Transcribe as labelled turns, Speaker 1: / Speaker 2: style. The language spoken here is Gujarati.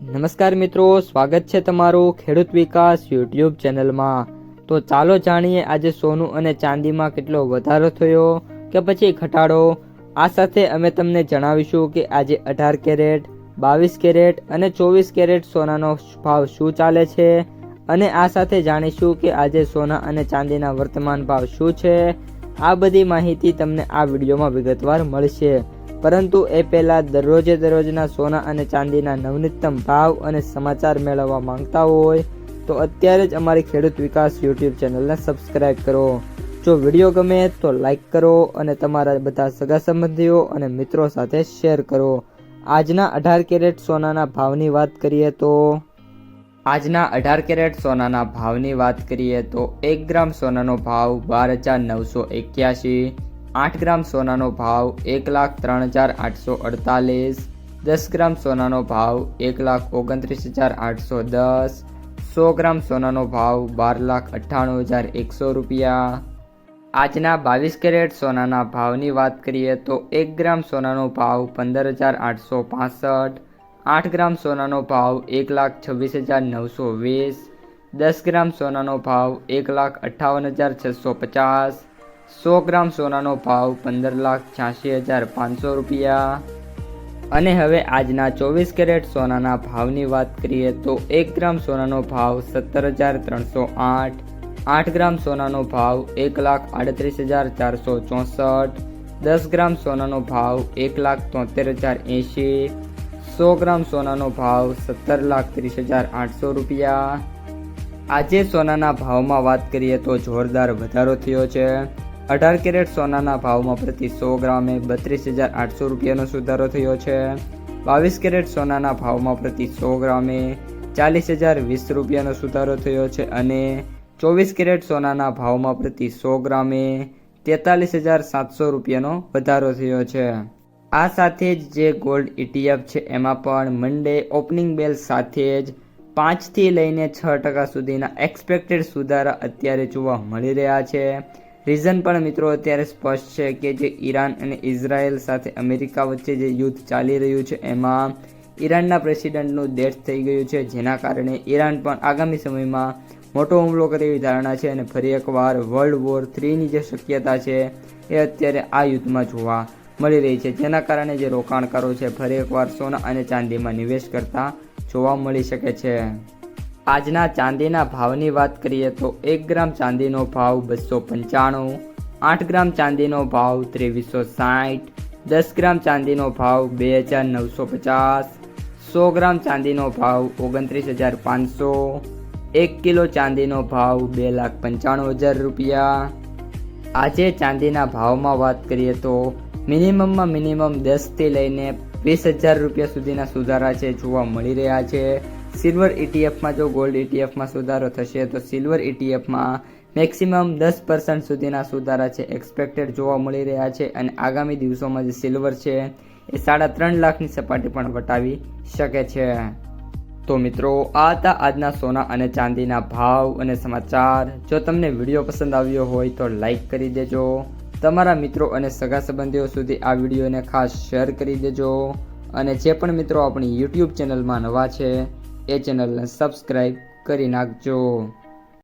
Speaker 1: નમસ્કાર મિત્રો, સ્વાગત છે તમારું ખેડૂત વિકાસ યુટ્યુબ ચેનલમાં। તો ચાલો જાણીએ આજે સોનું અને ચાંદીમાં કેટલો વધારો થયો કે પછી ઘટાડો। આ સાથે અમે તમને જણાવીશું કે આજે 18 કેરેટ, 22 કેરેટ અને 24 કેરેટ સોનાનો ભાવ શું ચાલે છે અને આ સાથે જાણીશું કે આજે સોના અને ચાંદીના વર્તમાન ભાવ શું છે। આ બધી માહિતી તમને આ વિડીયોમાં વિગતવાર મળશે, પરંતુ એ પહેલાં દરરોજના સોના અને ચાંદીના નવનીતમ ભાવ અને સમાચાર મેળવવા માંગતા હોય તો અત્યારે જ અમારી ખેડૂત વિકાસ યુટ્યુબ ચેનલને સબસ્ક્રાઈબ કરો। જો વિડીયો ગમે તો લાઈક કરો અને તમારા બધા સગા સંબંધીઓ અને મિત્રો સાથે શેર કરો। આજના 18 કેરેટ સોનાના ભાવની વાત કરીએ તો આજના 18 કેરેટ સોનાના ભાવની વાત કરીએ તો 1 ગ્રામ સોનાનો ભાવ 12,981, 8 ગ્રામ સોનાનો ભાવ 1,03,848, 10 ગ્રામ સોનાનો ભાવ 1,29,810, 100 ગ્રામ સોનાનો ભાવ 12,98,100 રૂપિયા। આજના 22 કેરેટ સોનાના ભાવની વાત કરીએ તો 1 ગ્રામ સોનાનો ભાવ 15,865, 8 ગ્રામ સોનાનો ભાવ 1,26,920, 10 ગ્રામ સોનાનો ભાવ 1,58,650, 100 ગ્રામ સોનાનો ભાવ 15,86,500 રૂપિયા। અને હવે આજના 24 કેરેટ સોનાના ભાવની વાત કરીએ તો 1 ગ્રામ સોનાનો ભાવ 17,308, 8 ગ્રામ સોનાનો ભાવ 1,38,464, 10 ગ્રામ સોનાનો ભાવ 1,73,080, 100 ગ્રામ સોનાનો ભાવ 17,30,800 રૂપિયા। આજે સોનાના ભાવમાં વાત કરીએ તો જોરદાર વધારો થયો છે। 18 કેરેટ સોનાના ભાવમાં પ્રતિ 100 ગ્રામે 32,800 રૂપિયાનો સુધારો થયો છે। 22 કેરેટ સોનાના ભાવમાં પ્રતિ 100 ગ્રામે 40,020 રૂપિયાનો સુધારો થયો છે અને 24 કેરેટ સોનાના ભાવમાં પ્રતિ 100 ગ્રામે 43,700 રૂપિયાનો વધારો થયો છે। આ સાથે જ જે ગોલ્ડ ETF છે એમાં પણ મંડે ઓપનિંગ બેલ સાથે જ 5 થી લઈને 6% સુધીના એક્સપેક્ટેડ સુધારા અત્યારે જોવા મળી રહ્યા છે। રીઝન પણ મિત્રો અત્યારે સ્પષ્ટ છે કે જે ઈરાન અને ઇઝરાયલ સાથે અમેરિકા વચ્ચે જે યુદ્ધ ચાલી રહ્યું છે એમાં ઈરાનના પ્રેસિડેન્ટનું ડેથ થઈ ગયું છે, જેના કારણે ઈરાન પણ આગામી સમયમાં મોટો હુમલો કરે એવી ધારણા છે અને ફરી એકવાર વર્લ્ડ વોર 3ની જે શક્યતા છે એ અત્યારે આ યુદ્ધમાં જોવા મળી રહી છે, જેના કારણે જે રોકાણકારો છે ફરી એકવાર સોના અને ચાંદીમાં નિવેશ કરતા જોવા મળી શકે છે। આજના ચાંદીના ભાવની વાત કરીએ તો 1 ગ્રામ ચાંદીનો ભાવ 295, 8 ગ્રામ ચાંદીનો ભાવ 2360, 10 ગ્રામ ચાંદીનો ભાવ 2,950, 100 ગ્રામ ચાંદીનો ભાવ 29,500, 1 કિલો ચાંદીનો ભાવ 2,95,000 રૂપિયા। આજે ચાંદીના ભાવમાં વાત કરીએ તો મિનિમમ 10 થી લઈને 20,000 રૂપિયા સુધીના સુધારા છે જોવા મળી રહ્યા છે। સિલ્વર ETFમાં જો ગોલ્ડ ETFમાં સુધારો થશે તો સિલ્વર ETFમાં મેક્સિમમ 10% સુધીના સુધારા છે એક્સપેક્ટેડ જોવા મળી રહ્યા છે અને આગામી દિવસોમાં જે સિલ્વર છે એ 3.5 લાખની સપાટી પણ વટાવી શકે છે। તો મિત્રો આ હતા આજના સોના અને ચાંદીના ભાવ અને સમાચાર। જો તમને વિડીયો પસંદ આવ્યો હોય તો લાઈક કરી દેજો, તમારા મિત્રો અને સગા સંબંધીઓ સુધી આ વિડીયોને ખાસ શેર કરી દેજો અને જે પણ મિત્રો આપણી યુટ્યુબ ચેનલમાં નવા છે એ ચેનલને સબસ્ક્રાઈબ કરી નાખજો।